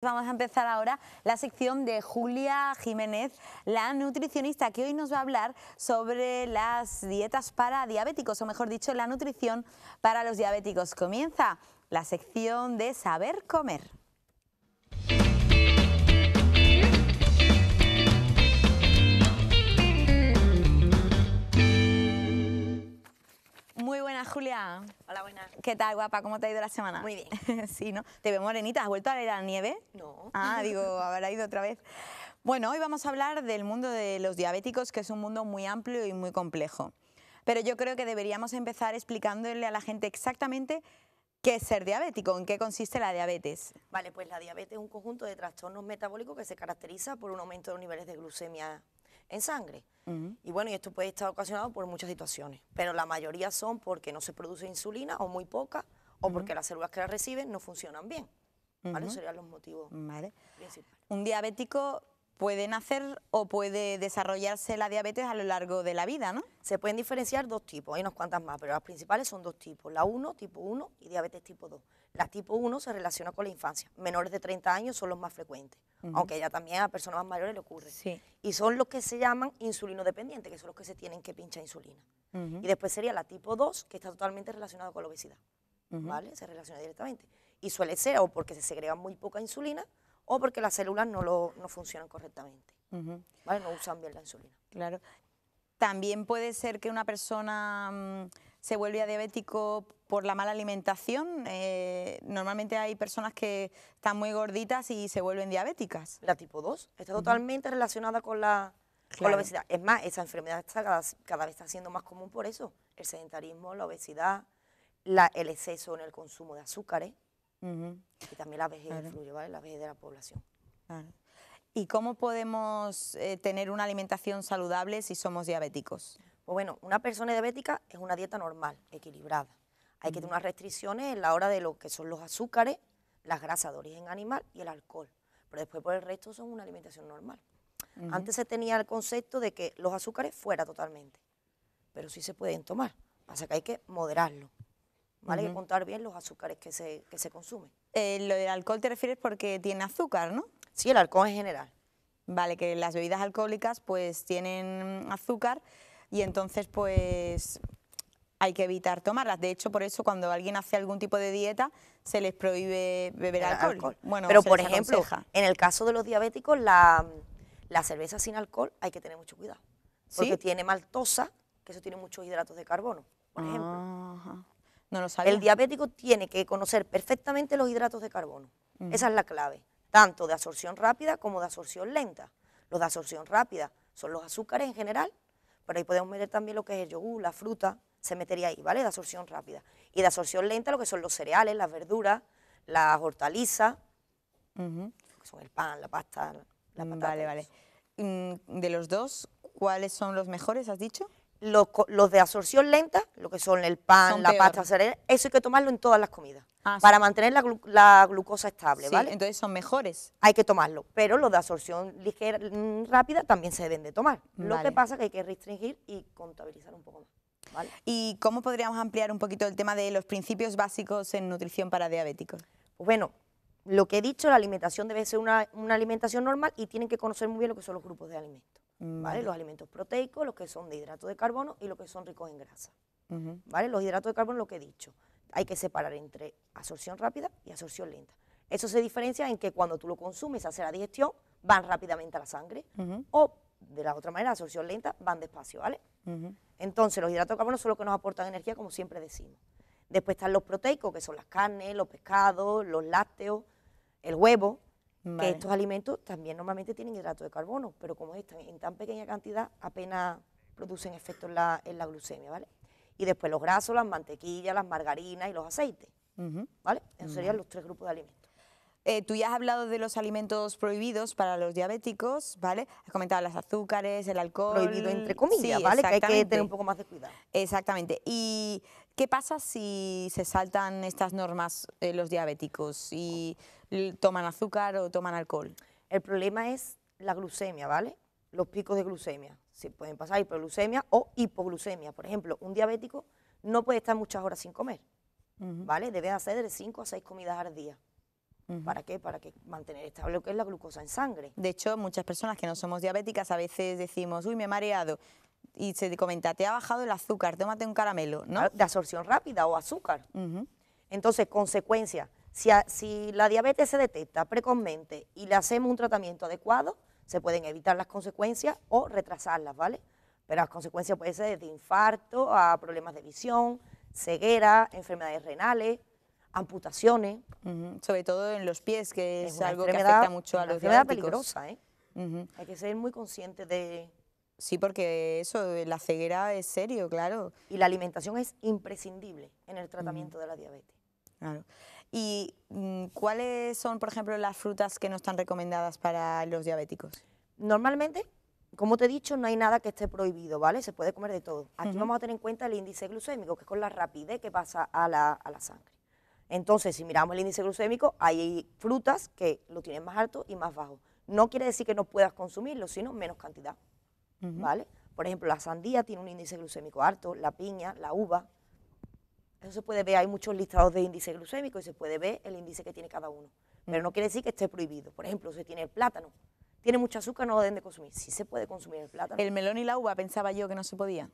Vamos a empezar ahora la sección de Julia Jiménez, la nutricionista, que hoy nos va a hablar sobre las dietas para diabéticos, o mejor dicho, la nutrición para los diabéticos. Comienza la sección de Saber Comer. Muy buenas, Julia. Hola, buenas. ¿Qué tal, guapa? ¿Cómo te ha ido la semana? Muy bien. Sí, ¿no? Te veo morenita. ¿Has vuelto a ir a la nieve? No. Ah, digo, habrá ido otra vez. Bueno, hoy vamos a hablar del mundo de los diabéticos, que es un mundo muy amplio y muy complejo. Pero yo creo que deberíamos empezar explicándole a la gente exactamente qué es ser diabético, en qué consiste la diabetes. Vale, pues la diabetes es un conjunto de trastornos metabólicos que se caracteriza por un aumento de los niveles de glucemia en sangre. Y bueno, y esto puede estar ocasionado por muchas situaciones, pero la mayoría son porque no se produce insulina o muy poca, o porque las células que la reciben no funcionan bien. ¿Vale? Esos serían los motivos principales. Un diabético puede nacer o puede desarrollarse la diabetes a lo largo de la vida, ¿no? Se pueden diferenciar dos tipos, hay unas cuantas más, pero las principales son dos tipos, la 1, tipo 1, y diabetes tipo 2. La tipo 1 se relaciona con la infancia, menores de 30 años son los más frecuentes, aunque ya también a personas más mayores le ocurre. Sí. Y son los que se llaman insulinodependientes, que son los que se tienen que pinchar insulina. Y después sería la tipo 2, que está totalmente relacionada con la obesidad, ¿vale? Se relaciona directamente. Y suele ser o porque se segrega muy poca insulina, o porque las células no funcionan correctamente, ¿vale? No usan bien la insulina. Claro. También puede ser que una persona se vuelva diabético por la mala alimentación. Normalmente hay personas que están muy gorditas y se vuelven diabéticas. La tipo 2 está totalmente relacionada con la obesidad. Es más, esa enfermedad está cada vez está siendo más común por eso. El sedentarismo, la obesidad, el exceso en el consumo de azúcares. Y también la vejez influye, ¿vale? La vejez de la población. Claro. ¿Y cómo podemos tener una alimentación saludable si somos diabéticos? Pues bueno, una persona diabética es una dieta normal, equilibrada. Hay que tener unas restricciones en la hora de lo que son los azúcares, las grasas de origen animal y el alcohol. Pero después por el resto son una alimentación normal. Antes se tenía el concepto de que los azúcares fuera totalmente, pero sí se pueden tomar. Pasa que hay que moderarlo. ¿Vale? Hay que contar bien los azúcares que se consumen. Lo del alcohol te refieres porque tiene azúcar, ¿no? Sí, el alcohol en general. Vale, que las bebidas alcohólicas pues tienen azúcar y entonces pues hay que evitar tomarlas. De hecho, por eso cuando alguien hace algún tipo de dieta se les prohíbe beber alcohol. Bueno, pero por ejemplo, en el caso de los diabéticos, la cerveza sin alcohol hay que tener mucho cuidado. Porque tiene maltosa, que eso tiene muchos hidratos de carbono, por ejemplo. No lo sabía. El diabético tiene que conocer perfectamente los hidratos de carbono. Esa es la clave, tanto de absorción rápida como de absorción lenta. Los de absorción rápida son los azúcares en general, pero ahí podemos meter también lo que es el yogur, la fruta, se metería ahí, ¿vale? De absorción rápida. Y de absorción lenta lo que son los cereales, las verduras, las hortalizas, que son el pan, la pasta, la patata. Vale. De los dos, ¿cuáles son los mejores, has dicho? Los de absorción lenta, lo que son el pan, la pasta, cereal, eso hay que tomarlo en todas las comidas, para mantener la glucosa estable, ¿vale? Entonces son mejores. Hay que tomarlo, pero los de absorción ligera, rápida, también se deben de tomar. Lo que pasa es que hay que restringir y contabilizar un poco más, ¿vale? ¿Y cómo podríamos ampliar un poquito el tema de los principios básicos en nutrición para diabéticos? Pues bueno, lo que he dicho, la alimentación debe ser una alimentación normal y tienen que conocer muy bien lo que son los grupos de alimentos. ¿Vale? Los alimentos proteicos, los que son de hidratos de carbono y los que son ricos en grasa. ¿Vale? Los hidratos de carbono, lo que he dicho, hay que separar entre absorción rápida y absorción lenta. Eso se diferencia en que cuando tú lo consumes, hace la digestión, van rápidamente a la sangre, o de la otra manera, absorción lenta, van despacio, ¿vale? Entonces, los hidratos de carbono son los que nos aportan energía, como siempre decimos. Después están los proteicos, que son las carnes, los pescados, los lácteos, el huevo. Que estos alimentos también normalmente tienen hidratos de carbono, pero como están en tan pequeña cantidad, apenas producen efecto en la glucemia, ¿vale? Y después los grasos, las mantequillas, las margarinas y los aceites, ¿vale? Esos serían los tres grupos de alimentos. Tú ya has hablado de los alimentos prohibidos para los diabéticos, ¿vale? Has comentado los azúcares, el alcohol. Prohibido entre comillas, ¿vale? Que hay que tener un poco más de cuidado. Exactamente. ¿Y qué pasa si se saltan estas normas los diabéticos y toman azúcar o toman alcohol? El problema es la glucemia, ¿vale? Los picos de glucemia. Se pueden pasar hiperglucemia o hipoglucemia. Por ejemplo, un diabético no puede estar muchas horas sin comer, ¿vale? Debe hacer de 5 a 6 comidas al día. ¿Para qué? Para que mantener estable lo que es la glucosa en sangre. De hecho, muchas personas que no somos diabéticas a veces decimos, uy, me he mareado, y se te comenta, te ha bajado el azúcar, tómate un caramelo, ¿no? Claro, de absorción rápida o azúcar. Entonces, consecuencia, si la diabetes se detecta precozmente y le hacemos un tratamiento adecuado, se pueden evitar las consecuencias o retrasarlas, ¿vale? Pero las consecuencias pueden ser desde infarto a problemas de visión, ceguera, enfermedades renales, amputaciones. Sobre todo en los pies, que es algo que enfermedad- afecta mucho a una los enfermedad diabéticos. peligrosa, ¿eh? Hay que ser muy consciente de... Sí, porque eso, la ceguera es serio, claro. Y la alimentación es imprescindible en el tratamiento de la diabetes. Claro. ¿Y cuáles son, por ejemplo, las frutas que no están recomendadas para los diabéticos? Normalmente, como te he dicho, no hay nada que esté prohibido, ¿vale? Se puede comer de todo. Aquí vamos a tener en cuenta el índice glucémico, que es con la rapidez que pasa a la sangre. Entonces, si miramos el índice glucémico, hay frutas que lo tienen más alto y más bajo. No quiere decir que no puedas consumirlo, sino menos cantidad, ¿vale? Por ejemplo, la sandía tiene un índice glucémico alto, la piña, la uva. Eso se puede ver, hay muchos listados de índice glucémico y se puede ver el índice que tiene cada uno. Pero no quiere decir que esté prohibido. Por ejemplo, si tiene el plátano, tiene mucho azúcar, no lo deben de consumir. Sí se puede consumir el plátano. El melón y la uva pensaba yo que no se podía.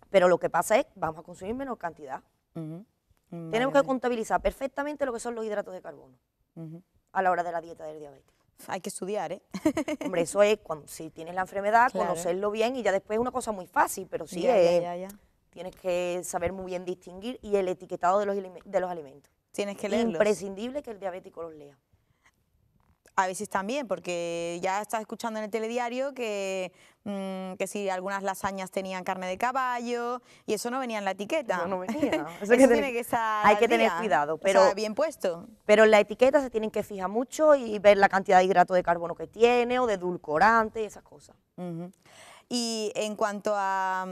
Pero lo que pasa es que vamos a consumir menor cantidad. Tenemos que contabilizar perfectamente lo que son los hidratos de carbono a la hora de la dieta del diabético. Hay que estudiar, ¿eh? Hombre, eso es cuando si tienes la enfermedad, Claro. conocerlo bien y ya después es una cosa muy fácil, pero sí Ya. tienes que saber muy bien distinguir y el etiquetado de los alimentos. Tienes que leerlos. Imprescindible que el diabético los lea. A veces también, porque ya estás escuchando en el telediario que si algunas lasañas tenían carne de caballo y eso no venía en la etiqueta. Eso no venía. Eso tiene que estar hay al que tener día, cuidado, o pero sea, bien puesto. Pero en la etiqueta se tienen que fijar mucho y ver la cantidad de hidrato de carbono que tiene o de edulcorante y esas cosas. Y en cuanto a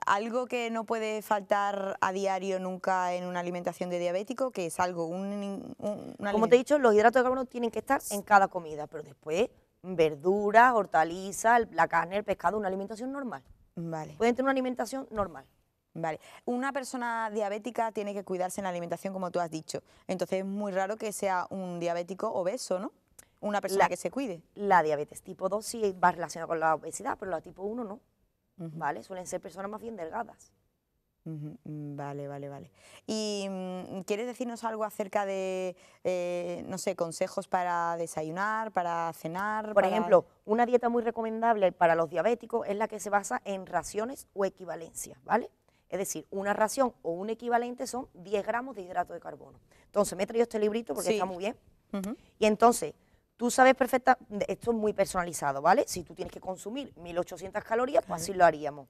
algo que no puede faltar a diario nunca en una alimentación de diabético, que es algo, Como te he dicho, los hidratos de carbono tienen que estar en cada comida, pero después verduras, hortalizas, la carne, el pescado, una alimentación normal. Vale. Pueden tener una alimentación normal. Vale. Una persona diabética tiene que cuidarse en la alimentación, como tú has dicho. Entonces es muy raro que sea un diabético obeso, ¿no? Una persona que se cuide. La diabetes tipo 2 sí va relacionada con la obesidad, pero la tipo 1 no. ¿Vale? Suelen ser personas más bien delgadas. Vale. ¿Y quieres decirnos algo acerca de, no sé, consejos para desayunar, para cenar? Por ejemplo, una dieta muy recomendable para los diabéticos es la que se basa en raciones o equivalencias, ¿vale? Es decir, una ración o un equivalente son 10 gramos de hidrato de carbono. Entonces, me he traído este librito porque está muy bien. Y entonces, tú sabes perfectamente, esto es muy personalizado, ¿vale? Si tú tienes que consumir 1.800 calorías, pues así lo haríamos.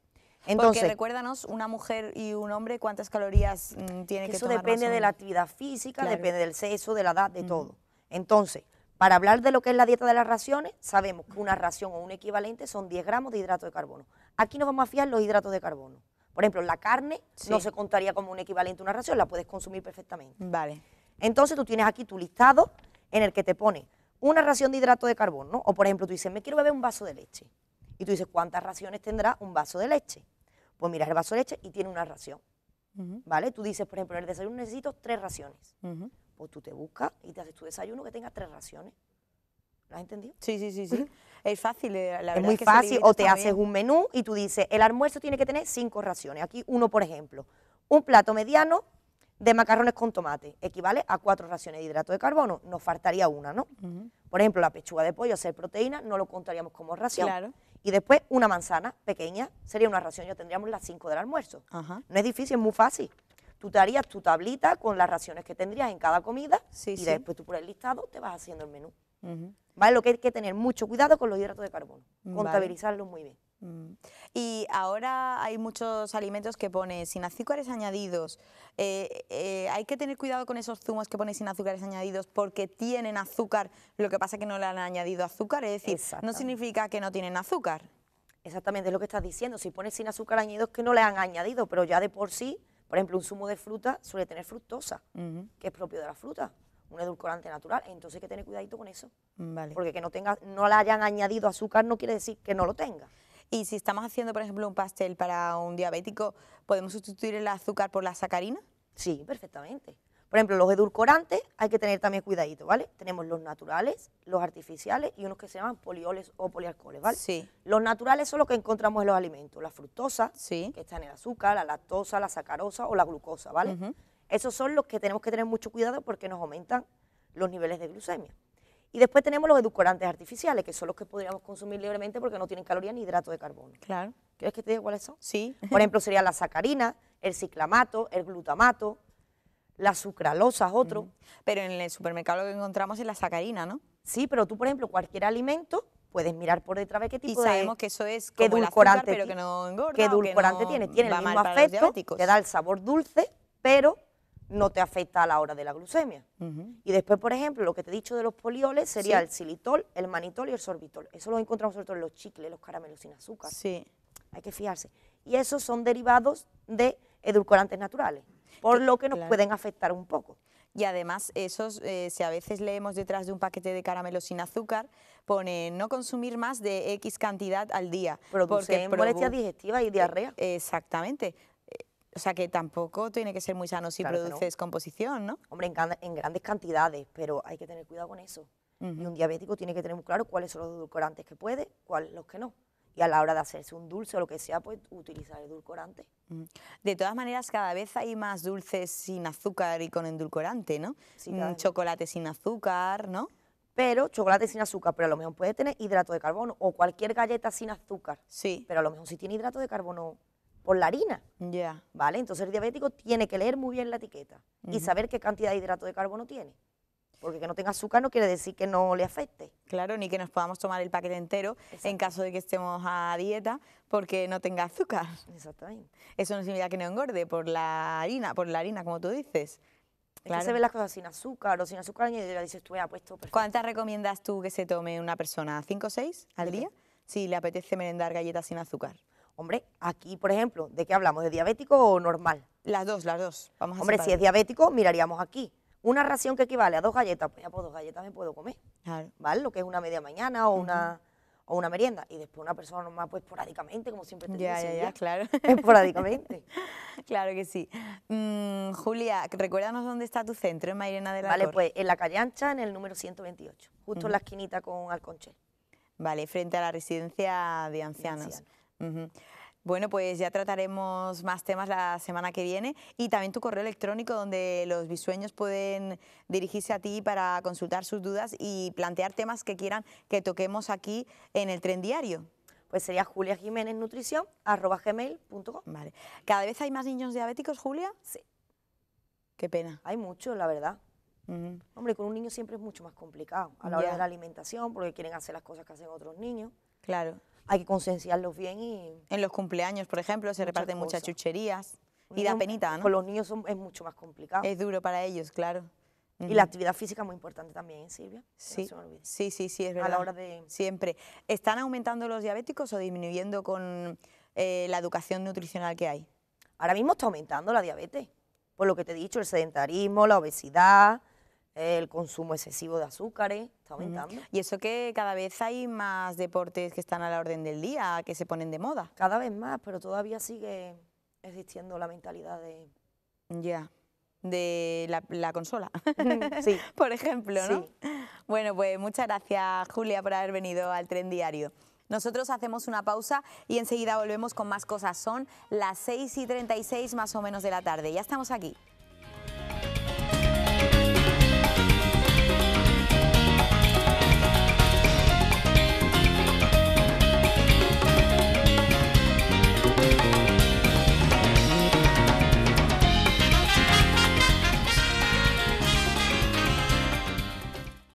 Entonces, porque recuérdanos, una mujer y un hombre, ¿cuántas calorías tiene que eso tomar? depende de la actividad física, Claro. depende del sexo, de la edad, de todo. Entonces, para hablar de lo que es la dieta de las raciones, sabemos que una ración o un equivalente son 10 gramos de hidrato de carbono. Aquí nos vamos a fiar los hidratos de carbono. Por ejemplo, la carne no se contaría como un equivalente a una ración, la puedes consumir perfectamente. Vale. Entonces, tú tienes aquí tu listado en el que te pone una ración de hidrato de carbono, ¿no? O, por ejemplo, tú dices, me quiero beber un vaso de leche. Y tú dices, ¿cuántas raciones tendrá un vaso de leche? Pues miras el vaso de leche y tiene una ración, ¿vale? Tú dices, por ejemplo, en el desayuno necesito 3 raciones. Pues tú te buscas y te haces tu desayuno que tenga 3 raciones. ¿Lo has entendido? Sí. Es fácil, la verdad. Es muy que ese fácil, librito o te está haces bien. un menú y tú dices, el almuerzo tiene que tener 5 raciones. Aquí uno, por ejemplo, un plato mediano de macarrones con tomate, equivale a 4 raciones de hidrato de carbono, nos faltaría una, ¿no? Por ejemplo, la pechuga de pollo, al ser proteína, no lo contaríamos como ración. Claro. Y después una manzana pequeña, sería una ración, ya tendríamos las 5 del almuerzo. No es difícil, es muy fácil. Tú te harías tu tablita con las raciones que tendrías en cada comida y después tú por el listado te vas haciendo el menú. ¿Vale? Lo que hay que tener mucho cuidado con los hidratos de carbono, contabilizarlos muy bien. Y ahora hay muchos alimentos que pone sin azúcares añadidos. Hay que tener cuidado con esos zumos que pone sin azúcares añadidos porque tienen azúcar, lo que pasa es que no le han añadido azúcar, es decir, no significa que no tienen azúcar. Exactamente, es lo que estás diciendo. Si pones sin azúcar añadido es que no le han añadido, pero ya de por sí, por ejemplo, un zumo de fruta suele tener fructosa, que es propio de la fruta, un edulcorante natural, entonces hay que tener cuidadito con eso. Porque que no le hayan añadido azúcar no quiere decir que no lo tenga. Y si estamos haciendo, por ejemplo, un pastel para un diabético, ¿podemos sustituir el azúcar por la sacarina? Sí, perfectamente. Por ejemplo, los edulcorantes hay que tener también cuidadito, ¿vale? Tenemos los naturales, los artificiales y unos que se llaman polioles o polialcoholes, ¿vale? Sí. Los naturales son los que encontramos en los alimentos, la fructosa, Sí. que está en el azúcar, la lactosa, la sacarosa o la glucosa, ¿vale? Esos son los que tenemos que tener mucho cuidado porque nos aumentan los niveles de glucemia. Y después tenemos los edulcorantes artificiales, que son los que podríamos consumir libremente porque no tienen calorías ni hidrato de carbono. Claro. ¿Quieres que te diga cuáles son? Sí. Por ejemplo, sería la sacarina, el ciclamato, el glutamato, la sucralosa es otro. Pero en el supermercado lo que encontramos es la sacarina, ¿no? Sí, pero tú, por ejemplo, cualquier alimento, puedes mirar por detrás de qué Y tipo de... sabemos que eso es qué como el azúcar, edulcorante pero que no engorda. ¿Qué o que edulcorante no tiene? Tiene el va mismo mal para los efecto, diabéticos. te da el sabor dulce, pero no te afecta a la hora de la glucemia. Y después, por ejemplo, lo que te he dicho de los polioles sería Sí. el xilitol, el manitol y el sorbitol. Eso lo encontramos sobre todo en los chicles, los caramelos sin azúcar. Sí. Hay que fijarse. Y esos son derivados de edulcorantes naturales, por lo que nos claro. pueden afectar un poco. Y además, esos, si a veces leemos detrás de un paquete de caramelos sin azúcar, pone no consumir más de X cantidad al día. Producen molestias digestivas y diarrea. Exactamente. O sea que tampoco tiene que ser muy sano si Claro que no. produce descomposición, ¿no? Hombre, en grandes cantidades, pero hay que tener cuidado con eso. Y un diabético tiene que tener muy claro cuáles son los edulcorantes que puede, cuáles los que no. Y a la hora de hacerse un dulce o lo que sea, pues utilizar edulcorante. De todas maneras, cada vez hay más dulces sin azúcar y con edulcorante, ¿no? Sí, cada vez más. Chocolate sin azúcar, ¿no? Pero chocolate sin azúcar, pero a lo mejor puede tener hidrato de carbono o cualquier galleta sin azúcar. Sí. Pero a lo mejor sí tiene hidrato de carbono por la harina, Ya. ¿vale? Entonces el diabético tiene que leer muy bien la etiqueta y saber qué cantidad de hidrato de carbono tiene. Porque que no tenga azúcar no quiere decir que no le afecte. Claro, ni que nos podamos tomar el paquete entero en caso de que estemos a dieta porque no tenga azúcar. Exactamente. Eso no significa que no engorde por la harina, como tú dices. Es que se ven las cosas sin azúcar o sin azúcar añadida, dices tú, puesto perfecto. ¿Cuántas recomiendas tú que se tome una persona? ¿5 o 6 al día? Si le apetece merendar galletas sin azúcar. Hombre, aquí, por ejemplo, ¿de qué hablamos? ¿De diabético o normal? Las dos. Vamos a Hombre, si es separar. diabético, miraríamos aquí. Una ración que equivale a 2 galletas, pues ya por 2 galletas me puedo comer, Claro. ¿vale? Lo que es una media mañana o una merienda. Y después una persona normal, pues esporádicamente, como siempre te digo, Ya, claro. esporádicamente. Claro que sí. Julia, recuérdanos dónde está tu centro, en Mairena de la Vale, Cor. pues en la calle Ancha, en el número 128, justo en la esquinita con Alconchel. Vale, frente a la residencia de ancianos. Bueno, pues ya trataremos más temas la semana que viene y también tu correo electrónico donde los bisueños pueden dirigirse a ti para consultar sus dudas y plantear temas que quieran que toquemos aquí en el Tren Diario. Pues sería juliajimeneznutrición@gmail.com. Vale. ¿Cada vez hay más niños diabéticos, Julia? Sí. Qué pena. Hay muchos, la verdad. Hombre, con un niño siempre es mucho más complicado a la hora de la alimentación porque quieren hacer las cosas que hacen otros niños. Claro. Hay que concienciarlos bien y... En los cumpleaños, por ejemplo, se reparten muchas chucherías y da penita, ¿no? Con los niños es mucho más complicado. Es duro para ellos, claro. Y la actividad física es muy importante también, ¿eh, Silvia? Sí, no se me olvide. sí, es verdad. A la hora de... Siempre. ¿Están aumentando los diabéticos o disminuyendo con la educación nutricional que hay? Ahora mismo está aumentando la diabetes, por lo que te he dicho, el sedentarismo, la obesidad, el consumo excesivo de azúcares, está aumentando. Y eso que cada vez hay más deportes que están a la orden del día, que se ponen de moda. Cada vez más, pero todavía sigue existiendo la mentalidad de... Ya, de la consola, Sí. por ejemplo, ¿no? Sí. Bueno, pues muchas gracias, Julia, por haber venido al Tren Diario. Nosotros hacemos una pausa y enseguida volvemos con más cosas. Son las 6:36 más o menos de la tarde. Ya estamos aquí.